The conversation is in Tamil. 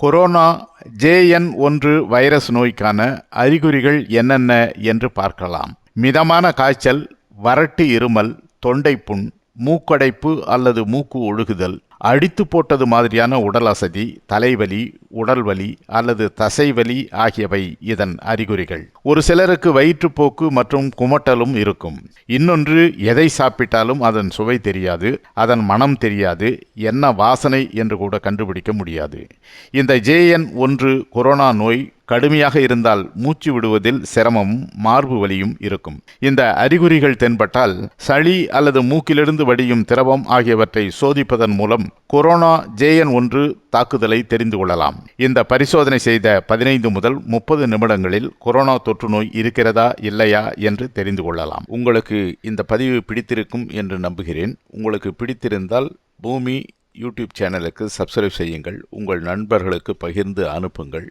கொரோனா JN1 வைரஸ் நோய்க்கான அறிகுறிகள் என்னென்ன என்று பார்க்கலாம். மிதமான காய்ச்சல், வறட்டு இருமல், தொண்டைப்புண், மூக்கடைப்பு அல்லது மூக்கு ஒழுகுதல், அடித்து போட்டது மாதிரியான உடல் அசதி, தலைவலி, உடல்வலி அல்லது தசைவலி ஆகியவை இதன் அறிகுறிகள். ஒரு சிலருக்கு வயிற்றுப்போக்கு மற்றும் குமட்டலும் இருக்கும். இன்னொன்று, எதை சாப்பிட்டாலும் அதன் சுவை தெரியாது, அதன் மனம் தெரியாது, என்ன வாசனை என்று கூட கண்டுபிடிக்க முடியாது. இந்த JN1 கொரோனா நோய் கடுமையாக இருந்தால் மூச்சு விடுவதில் சிரமமும் மார்பு வலியும் இருக்கும். இந்த அறிகுறிகள் தென்பட்டால் சளி அல்லது மூக்கிலிருந்து வடியும் திரவம் ஆகியவற்றை சோதிப்பதன் மூலம் கொரோனா JN1 தாக்குதலை தெரிந்து கொள்ளலாம். இந்த பரிசோதனை செய்த 15 முதல் 30 நிமிடங்களில் கொரோனா தொற்று நோய் இருக்கிறதா இல்லையா என்று தெரிந்து கொள்ளலாம். உங்களுக்கு இந்த பதிவு பிடித்திருக்கும் என்று நம்புகிறேன். உங்களுக்கு பிடித்திருந்தால் பூமி யூடியூப் சேனலுக்கு சப்ஸ்கிரைப் செய்யுங்கள். உங்கள் நண்பர்களுக்கு பகிர்ந்து அனுப்புங்கள்.